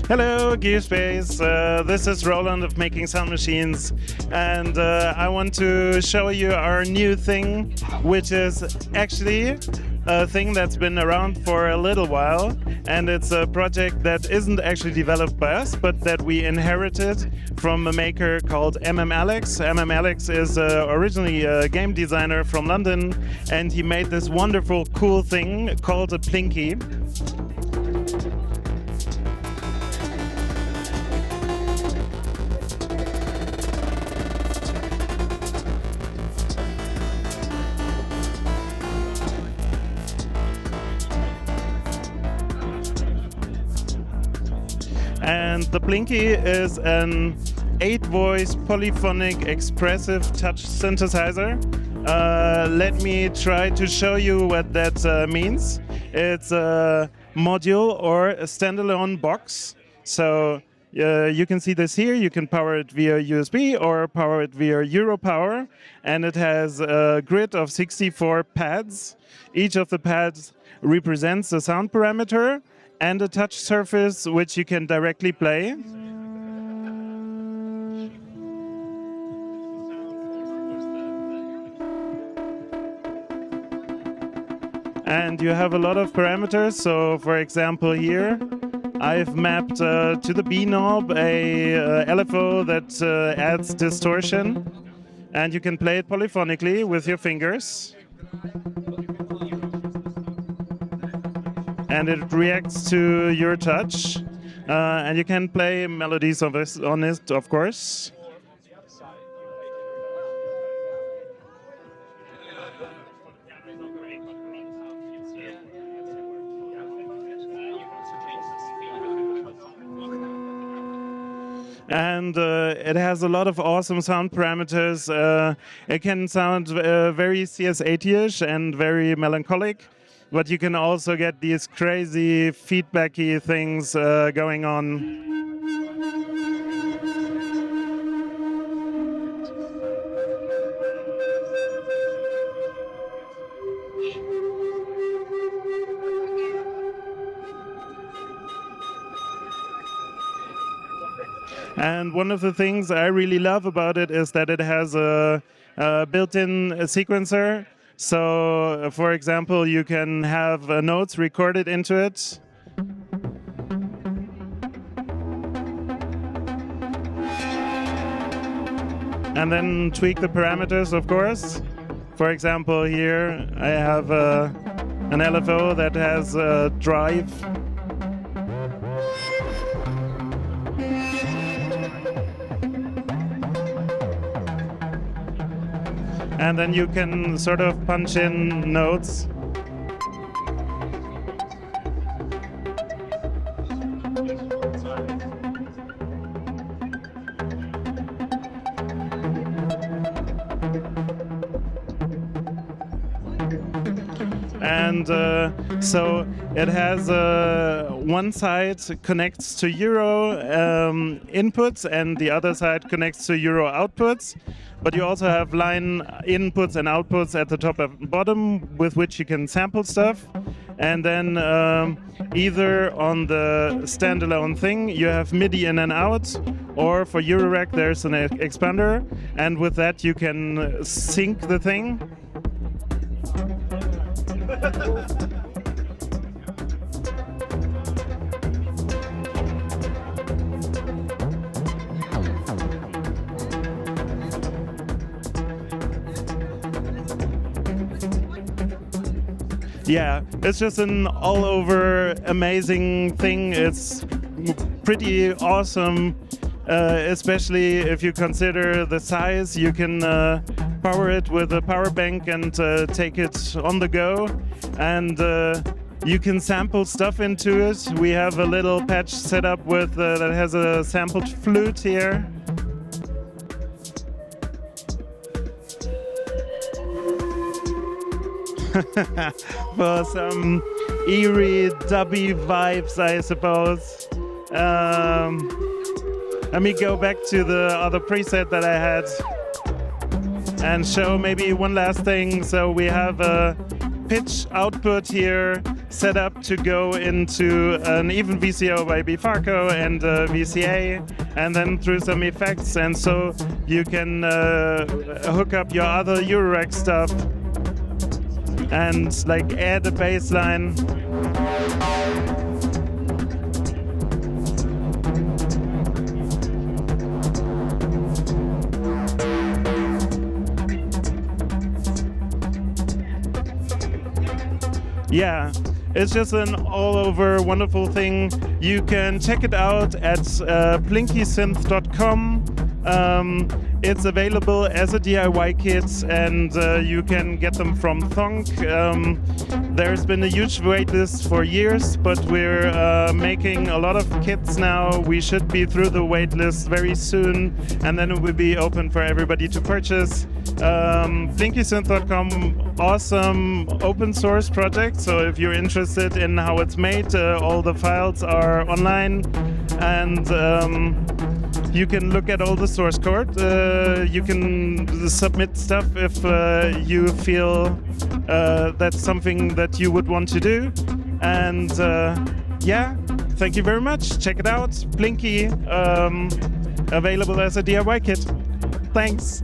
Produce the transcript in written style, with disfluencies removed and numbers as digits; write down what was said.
Hello, Gearspace. This is Roland of Making Sound Machines, and I want to show you our new thing, which is actually a thing that's been around for a little while, and it's a project that isn't actually developed by us, but that we inherited from a maker called Alex. Alex is originally a game designer from London, and he made this wonderful, cool thing called a Plinky. And the Plinky is an 8-voice polyphonic expressive touch synthesizer. Let me try to show you what that means. It's a module or a standalone box. So you can see this here. You can power it via USB or power it via Europower. And it has a grid of 64 pads. Each of the pads represents a sound parameter and a touch surface which you can directly play. And you have a lot of parameters. So for example here, I've mapped to the B knob a LFO that adds distortion. And you can play it polyphonically with your fingers. And it reacts to your touch. And you can play melodies on it, of course. And it has a lot of awesome sound parameters. It can sound very CS80-ish and very melancholic. But you can also get these crazy feedbacky things going on. And one of the things I really love about it is that it has a built-in sequencer. So, for example, you can have notes recorded into it. And then tweak the parameters, of course. For example, here I have an LFO that has a drive. And then you can sort of punch in notes. And so it has one side connects to Euro inputs and the other side connects to Euro outputs. But you also have line inputs and outputs at the top and bottom with which you can sample stuff. And then either on the standalone thing, you have MIDI in and out, or for Eurorack there's an expander. And with that you can sync the thing. Yeah, it's just an all-over amazing thing. It's pretty awesome, especially if you consider the size. You can power it with a power bank and take it on the go. And you can sample stuff into it. We have a little patch set up with that has a sampled flute here. For some eerie, dubby vibes, I suppose. Let me go back to the other preset that I had and show maybe one last thing. So we have a pitch output here set up to go into an even VCO by Bifarco and VCA, and then through some effects, and so you can hook up your other Eurorack stuff and like add a bass line. Yeah, it's just an all-over wonderful thing. You can check it out at plinkysynth.com. It's available as a DIY kit, and you can get them from Thonk. There's been a huge waitlist for years, but we're making a lot of kits now. We should be through the waitlist very soon, and then it will be open for everybody to purchase. Plinkysynth.com, awesome open source project. So if you're interested in how it's made, all the files are online, and you can look at all the source code. You can submit stuff if you feel that's something that you would want to do. And yeah, thank you very much. Check it out. Plinky, available as a DIY kit. Thanks.